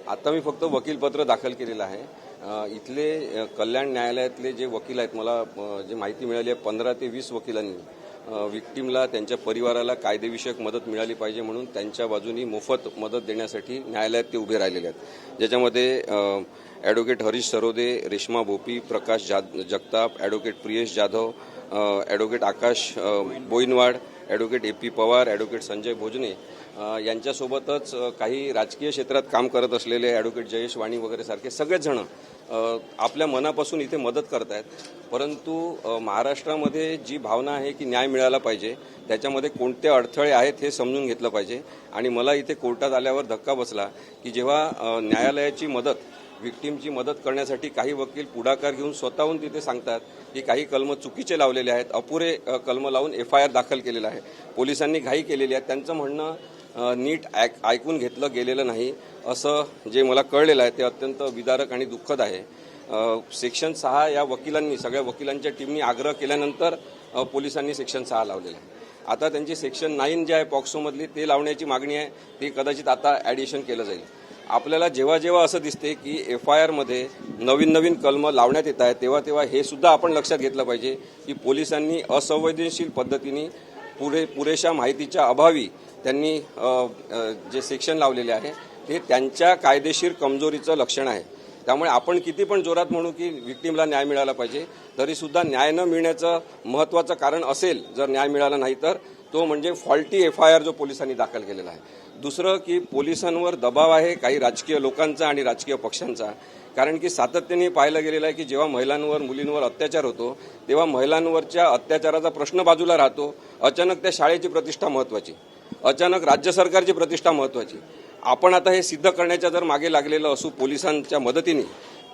आता मी फक्त वकीलपत्र दाखल केलेलं आहे। इथले कल्याण न्यायालयातले जे वकील आहेत, मला जे माहिती मिळाली आहे 15 ते 20 वकिलांनी विक्टिमला त्यांच्या परिवाराला कायदेविषयक मदत मिळाली पाहिजे म्हणून त्यांच्या बाजूनी मोफत मदत देण्यासाठी न्यायालयात ते उभे राहिलेले आहेत। ज्याच्यामध्ये advocate Harish Sarode, Reshma Bhopi, Prakash Jagtap, advocate Priyesh Jadhav, advocate Akash Boinwad, advocate AP Pawar, advocate Sanjay Bhojne यांच्यासोबतच काही राजकीय क्षेत्रात काम करत असलेले ॲडव्होकेट जयेश वाणी वगैरे सारखे सगळेच जण आपल्या मनापासून इथे मदत करत आहेत। परंतु महाराष्ट्रामध्ये जी भावना आहे की न्याय मिळाला पाहिजे, त्याच्यामध्ये कोणते अडथळे आहेत हे समजून घेतलं पाहिजे। आणि मला इथे कोर्टात आल्यावर धक्का बसला की जेव्हा न्यायालयाची मदत, विक्टिमची मदत करण्यासाठी काही वकील पुढाकार घेऊन स्वतःहून तिथे सांगतात की काही कलम चुकीचे लावलेले आहेत, अपुरे कलम लावून FIR दाखल केलेला आहे, पोलिसांनी घाई केलेली आहे, त्यांचं म्हणणं नीट ऐकून घेतलं गेलेलं नाही, असं जे मला कळलेलं आहे ते अत्यंत विदारक आणि दुःखद आहे। सेक्शन 6 या वकिलांनी, सगळ्या वकिलांच्या टीमनी आग्रह केल्यानंतर पोलिसांनी सेक्शन 6 लावलेलं आहे। आता त्यांची सेक्शन 9 जे आहे पॉक्सोमधली ते लावण्याची मागणी आहे, ती कदाचित आता ॲडिशन केलं जाईल। आपल्याला जेव्हा जेव्हा असं दिसते की FIR मध्ये नवीन कलम लावण्यात येत आहेत, तेव्हा हे सुद्धा आपण लक्षात घेतलं पाहिजे की पोलिसांनी असंवेदनशील पद्धतीने पुरेशा माहितीच्या अभावी त्यांनी जे सेक्शन लावलेले आहे ते त्यांच्या कायदेशीर कमजोरीचं लक्षण आहे। त्यामुळे आपण किती पण जोरात म्हणू की विक्टिमला न्याय मिळाला पाहिजे, तरीसुद्धा न्याय न मिळण्याचं महत्त्वाचं कारण असेल, जर न्याय मिळाला नाही तर तो म्हणजे फॉल्टी FIR जो पोलिसांनी दाखल केलेला आहे। दुसरं की पोलिसांवर दबाव आहे काही राजकीय लोकांचा आणि राजकीय पक्षांचा, कारण की सातत्याने पाहिलं गेलेलं आहे की जेव्हा महिलांवर, मुलींवर अत्याचार होतो तेव्हा महिलांवरच्या अत्याचाराचा प्रश्न बाजूला राहतो, अचानक त्या शाळेची प्रतिष्ठा महत्त्वाची, अचानक राज्य सरकारची प्रतिष्ठा महत्त्वाची। आपण आता हे सिद्ध करण्याच्या जर मागे लागलेलं असू पोलिसांच्या मदतीने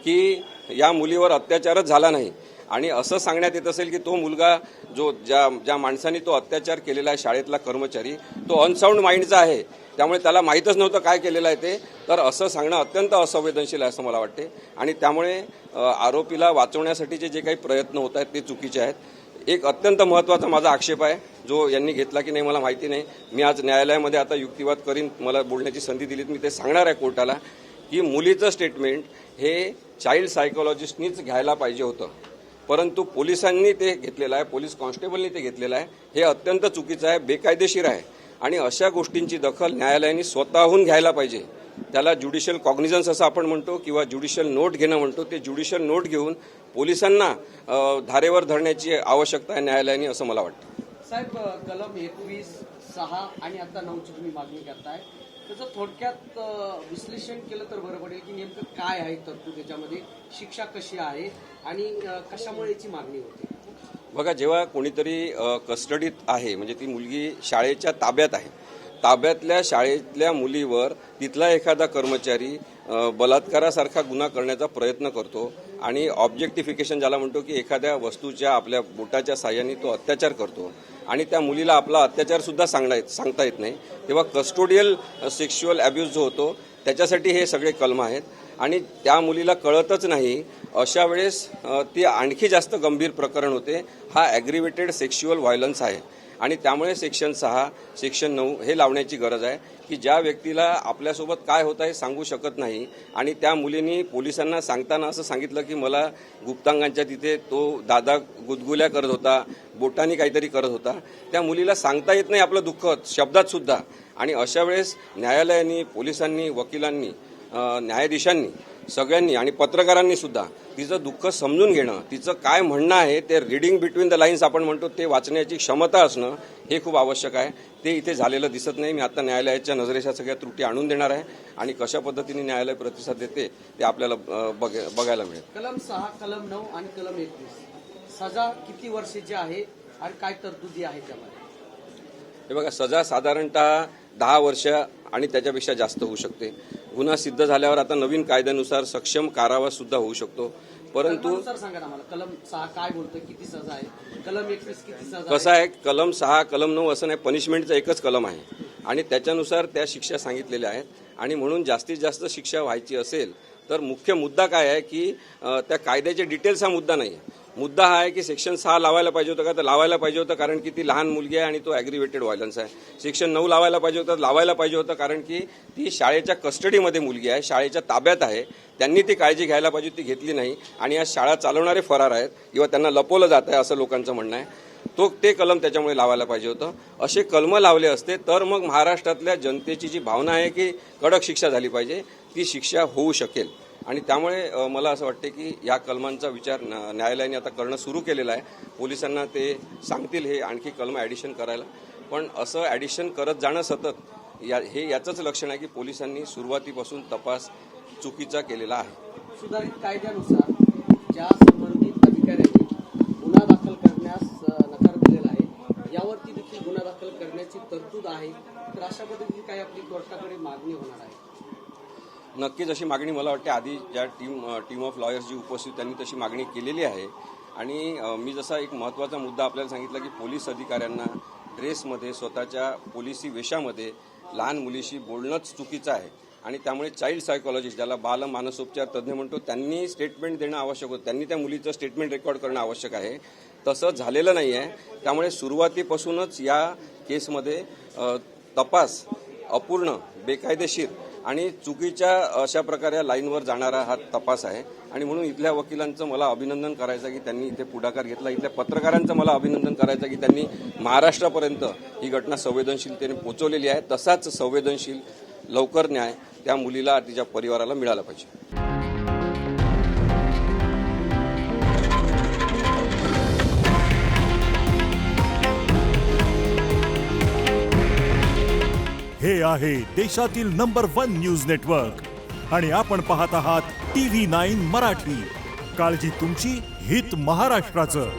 की या मुलीवर अत्याचारच झाला नाही, आणि असं सांगण्यात येत असेल की तो मुलगा जो ज्या माणसाने तो अत्याचार केलेला आहे, शाळेतला कर्मचारी, तो अनसाऊंड माइंडचा आहे, त्यामुळे त्याला माहीतच नव्हतं काय केलेलं आहे ते, तर असं सांगणं अत्यंत असंवेदनशील आहे असं मला वाटते। आणि त्यामुळे आरोपीला वाचवण्यासाठीचे जे काही प्रयत्न होत आहेत ते चुकीचे आहेत। एक अत्यंत महत्त्वाचा माझा आक्षेप आहे जो यांनी घेतला की नाही मला माहिती नाही, मी आज न्यायालयामध्ये आता युक्तिवाद करीन, मला बोलण्याची संधी दिलीत, मी ते सांगणार आहे कोर्टाला की मुलीचं स्टेटमेंट हे चाइल्ड सायकोलॉजिस्टनीच घ्यायला पाहिजे होतं, परंतु पोलिसांनी ते घेतलेलं आहे, पोलीस कॉन्स्टेबलनी ते घेतलेलं आहे, हे अत्यंत चुकीचं आहे, बेकायदेशीर आहे। आणि अशा गोष्टींची दखल न्यायालयाने स्वतःहून घ्यायला पाहिजे। त्याला ज्युडिशियल कॉग्निझन्स असं आपण म्हणतो किंवा ज्युडिशियल नोट घेणं म्हणतो, ते ज्युडिशियल नोट घेऊन पोलिसांना धारेवर धरण्याची आवश्यकता आहे न्यायालयाने, असं मला वाटतं। साहेब, कलम 21, 6 आणि आता 9ची तुम्ही मागणी करताय, त्याचं थोडक्यात विश्लेषण केलं तर बरं पडेल की नेमकं काय आहे तरतूद, त्याच्यामध्ये शिक्षा कशी आहे आणि कशामुळे याची मागणी होते। बघा, जेव्हा कोणीतरी कस्टडीत आहे, म्हणजे ती मुलगी शाळेच्या ताब्यात आहे, ताब्यातल्या शाळेतल्या मुलीवर तिथला एखादा कर्मचारी बलात्कारासारखा गुन्हा करण्याचा प्रयत्न करतो आणि ऑब्जेक्टिफिकेशन ज्याला म्हणतो की एखाद्या वस्तूच्या आपल्या बोटाच्या साह्याने तो अत्याचार करतो आणि त्या मुलीला आपला अत्याचार सुद्धा सांगता येत नाही, तेव्हा कस्टोडियल सेक्शुअल अब्यूज जो होतो त्याच्यासाठी हे सगळे कलम आहेत। आणि त्या मुलीला कळतच नाही, अशा वेळेस ती आणखी जास्त गंभीर प्रकरण होते, हा ॲग्रिवेटेड सेक्शुअल व्हायलन्स आहे। आणि त्यामुळे सेक्शन 6, सेक्शन 9 हे लावण्याची गरज आहे की ज्या व्यक्तीला आपल्यासोबत काय होत आहे सांगू शकत नाही, आणि त्या मुलीने पोलिसांना सांगताना असं सांगितलं की मला गुप्तांगांच्या तिथे तो दादा गुदगुल्या करत होता, बोटांनी काहीतरी करत होता, त्या मुलीला सांगता येत नाही आपलं दुःख शब्दात सुद्धा। आणि अशा वेळेस न्यायालयाने, पोलिसांनी, वकिलांनी, न्यायाधीशांनी, सगळ्यांनी आणि पत्रकारांनी सुद्धा तिचं दुःख समजून घेणं, तिचं काय म्हणणं आहे ते रीडिंग बिटवीन द लाईन्स आपण म्हणतो ते वाचण्याची क्षमता असणं हे खूप आवश्यक आहे। ते इथे झालेलं दिसत नाही। मी आता न्यायालयाच्या नजरेच्या सगळ्या त्रुटी आणून देणार आहे आणि कशा पद्धतीने न्यायालय प्रतिसाद देते ते आपल्याला बघायला मिळेल। कलम 6, कलम 9 आणि कलम 21 सजा किती वर्षाची आहे आणि काय तरतुदी आहे त्यामध्ये? हे बघा, सजा साधारणतः 10 वर्ष आणि त्याच्यापेक्षा जास्त होऊ शकते। गुन्हा सिद्ध झाल्यावर आता नवीन कायद्यानुसार सक्षम कारावास सुद्धा होऊ शकतो, परंतु सांगा ना मला, कलम 6 काय बोलतोय, किती सजा आहे, कलम 21 किती सजा? कसं आहे, कलम 6, कलम 9 असं नाही, पनिशमेंटचा एकच कलम आहे आणि त्याच्यानुसार त्या शिक्षा सांगितलेल्या आहेत। आणि म्हणून जास्तीत जास्त शिक्षा व्हायची असेल तर मुख्य मुद्दा काय आहे की त्या कायद्याचे डिटेल्स हा मुद्दा नाही, मुद्दा हा आहे की सेक्शन 6 लावायला पाहिजे होतं का, तर लावायला पाहिजे होतं कारण की ती लहान मुलगी आहे आणि तो ॲग्रिव्हेटेड व्हायलन्स आहे. सेक्शन 9 लावायला पाहिजे होतं, लावायला पाहिजे होतं कारण की ती शाळेच्या कस्टडीमध्ये मुलगी आहे, शाळेच्या ताब्यात आहे. त्यांनी ती काळजी घ्यायला पाहिजे, ती घेतली नाही आणि आज शाळा चालवणारे फरार आहेत किंवा त्यांना लपवलं जात आहे असं लोकांचं म्हणणं आहे. ते कलम त्याच्यामुळे लावायला पाहिजे होतं. असे कलम लावले असते तर मग महाराष्ट्रातल्या जनतेची जी भावना आहे की कडक शिक्षा झाली पाहिजे, ती शिक्षा होऊ शकेल. आणि त्यामुळे मला असं वाटते की या कलमांचा विचार न्यायालयाने आता करणं सुरू केलेला आहे. पोलिसांना ते सांगतील हे आणखी कलम ॲडिशन करायला, पण असं ॲडिशन करत जाणं सतत याचंच लक्षण आहे की पोलिसांनी सुरुवातीपासून तपास चुकीचा केलेला आहे. सुधारित कायद्यानुसार ज्या संबंधित अधिकाऱ्यांनी गुन्हा दाखल करण्यास नकार दिलेला आहे यावरती देखील गुन्हा दाखल करण्याची तरतूद आहे. तर अशा पद्धतीची काही आपली कोर्टाकडे मागणी होणार आहे? नक्कीच अशी मागणी मला वाटते आधी ज्या टीम ऑफ लॉयर्स जी उपस्थित त्यांनी तशी मागणी केलेली आहे. आणि मी जसा एक महत्त्वाचा मुद्दा आपल्याला सांगितला की पोलीस अधिकाऱ्यांना ड्रेसमध्ये स्वतःच्या पोलिसी वेशामध्ये लहान मुलीशी बोलणंच चुकीचं आहे आणि त्यामुळे चाइल्ड सायकॉलॉजिस्ट ज्याला बाल मानसोपचार तज्ज्ञ म्हणतो त्यांनी स्टेटमेंट देणं आवश्यक होतं, त्यांनी त्या मुलीचं स्टेटमेंट रेकॉर्ड करणं आवश्यक आहे. तसं झालेलं नाही आहे. त्यामुळे सुरुवातीपासूनच या केसमध्ये तपास अपूर्ण, बेकायदेशीर आणि चुकीच्या अशा प्रकारे लाईनवर जाणारा हा तपास आहे. आणि म्हणून इथल्या वकिलांचं मला अभिनंदन करायचं की त्यांनी इथे पुढाकार घेतला. इथल्या पत्रकारांचं मला अभिनंदन करायचं की त्यांनी महाराष्ट्रापर्यंत ही घटना संवेदनशीलतेने पोहोचवलेली आहे. तसाच संवेदनशील लवकर न्याय त्या मुलीला तिच्या परिवाराला मिळाला पाहिजे. हे आहे देशातील नंबर 1 न्यूज नेटवर्क आणि आपण पाहत आहात TV9 मराठी. काळजी तुमची, हित महाराष्ट्राचं.